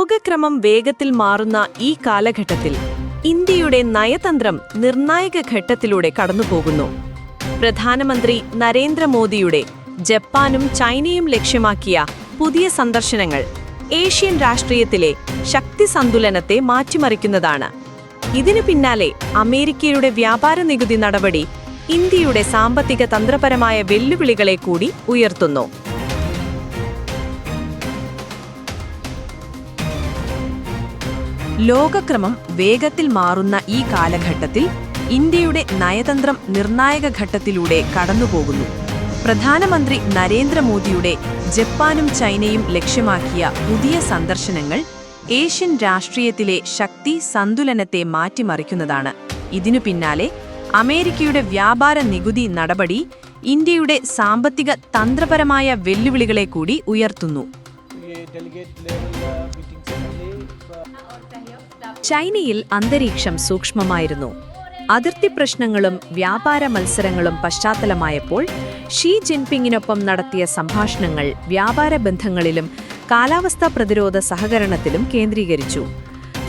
ലോകക്രമം വേഗത്തിൽ മാറുന്ന ഈ കാലഘട്ടത്തിൽ ഇന്ത്യയുടെ നയതന്ത്രം നിർണായക ഘട്ടത്തിലൂടെ കടന്നുപോകുന്നു. പ്രധാനമന്ത്രി നരേന്ദ്രമോദിയുടെ ജപ്പാനും ചൈനയും ലക്ഷ്യമാക്കിയ പുതിയ സന്ദർശനങ്ങൾ ഏഷ്യൻ രാഷ്ട്രീയത്തിലെ ശക്തി സന്തുലനത്തെ മാറ്റിമറിക്കുന്നതാണ്. ഇതിനു പിന്നാലെ അമേരിക്കയുടെ വ്യാപാര നികുതി നടപടി ഇന്ത്യയുടെ സാമ്പത്തിക തന്ത്രപരമായ വെല്ലുവിളികളെ കൂടി ഉയർത്തുന്നു. ലോകക്രമം വേഗത്തിൽ മാറുന്ന ഈ കാലഘട്ടത്തിൽ ഇന്ത്യയുടെ നയതന്ത്രം നിർണായക ഘട്ടത്തിലൂടെ കടന്നുപോകുന്നു. പ്രധാനമന്ത്രി നരേന്ദ്രമോദിയുടെ ജപ്പാനും ചൈനയും ലക്ഷ്യമാക്കിയ പുതിയ സന്ദർശനങ്ങൾ ഏഷ്യൻ രാഷ്ട്രീയത്തിലെ ശക്തി സന്തുലനത്തെ മാറ്റിമറിക്കുന്നതാണ്. ഇതിനു പിന്നാലെ അമേരിക്കയുടെ വ്യാപാര നികുതി നടപടി ഇന്ത്യയുടെ സാമ്പത്തിക തന്ത്രപരമായ വെല്ലുവിളികളെ കൂടി ഉയർത്തുന്നു. ചൈനയിൽ അന്തരീക്ഷം സൂക്ഷ്മമായിരുന്നു. അതിർത്തി പ്രശ്നങ്ങളും വ്യാപാര മത്സരങ്ങളും പശ്ചാത്തലമായപ്പോൾ ഷീ ജിൻപിങ്ങിനൊപ്പം നടത്തിയ സംഭാഷണങ്ങൾ വ്യാപാര ബന്ധങ്ങളിലും കാലാവസ്ഥാ പ്രതിരോധ സഹകരണത്തിലും കേന്ദ്രീകരിച്ചു.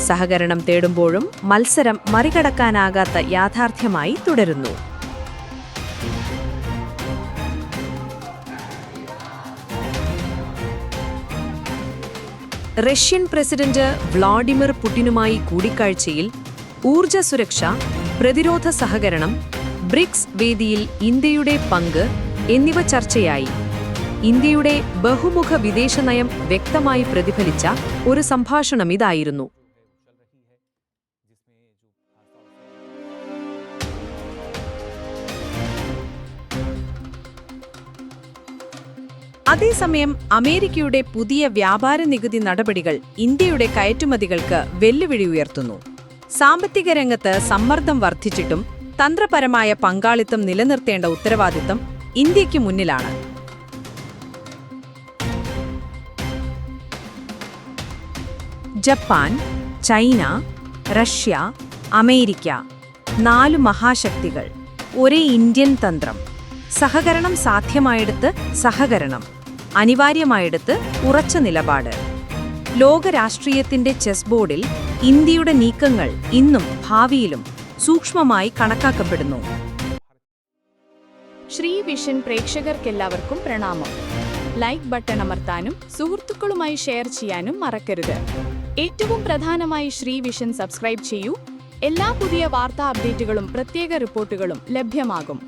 സഹകരണം തേടുമ്പോഴും മത്സരം മറികടക്കാനാകാത്ത യാഥാർത്ഥ്യമായി തുടരുന്നു. റഷ്യൻ പ്രസിഡന്റ് വ്ളാഡിമിർ പുടിനുമായി കൂടിക്കാഴ്ചയിൽ ഊർജ്ജ സുരക്ഷ, പ്രതിരോധ സഹകരണം, ബ്രിക്സ് വേദിയിൽ ഇന്ത്യയുടെ പങ്ക് എന്നിവ ചർച്ചയായി. ഇന്ത്യയുടെ ബഹുമുഖ വിദേശനയം വ്യക്തമായി പ്രതിഫലിച്ച ഒരു സംഭാഷണം ഇതായിരുന്നു. അതേസമയം അമേരിക്കയുടെ പുതിയ വ്യാപാര നികുതി നടപടികൾ ഇന്ത്യയുടെ കയറ്റുമതികൾക്ക് വെല്ലുവിളി ഉയർത്തുന്നു. സാമ്പത്തിക രംഗത്ത് സമ്മർദ്ദം വർദ്ധിച്ചിട്ടും തന്ത്രപരമായ പങ്കാളിത്തം നിലനിർത്തേണ്ട ഉത്തരവാദിത്തം ഇന്ത്യയ്ക്ക് മുന്നിലാണ്. ജപ്പാൻ, ചൈന, റഷ്യ, അമേരിക്ക, 4 മഹാശക്തികൾ, ഒരേ ഇന്ത്യൻ തന്ത്രം. സഹകരണം സാധ്യമായിടത്ത് സഹകരണം, അനിവാര്യമായിടത്ത് ഉറച്ച നിലപാട്. ലോക രാഷ്ട്രീയത്തിന്റെ ചെസ് ബോർഡിൽ ഇന്ത്യയുടെ നീക്കങ്ങൾ ഇന്നും ഭാവിയിലും സൂക്ഷ്മമായി കണക്കാക്കപ്പെടുന്നു. ശ്രീ വിഷൻ പ്രേക്ഷകർക്കെല്ലാവർക്കും പ്രണാമം. ലൈക്ക് ബട്ടൺ അമർത്താനും സുഹൃത്തുക്കളുമായി ഷെയർ ചെയ്യാനും മറക്കരുത്. ഏറ്റവും പ്രധാനമായി ശ്രീ വിഷൻ സബ്സ്ക്രൈബ് ചെയ്യൂ. എല്ലാ പുതിയ വാർത്താ അപ്ഡേറ്റുകളും പ്രത്യേക റിപ്പോർട്ടുകളും ലഭ്യമാകും.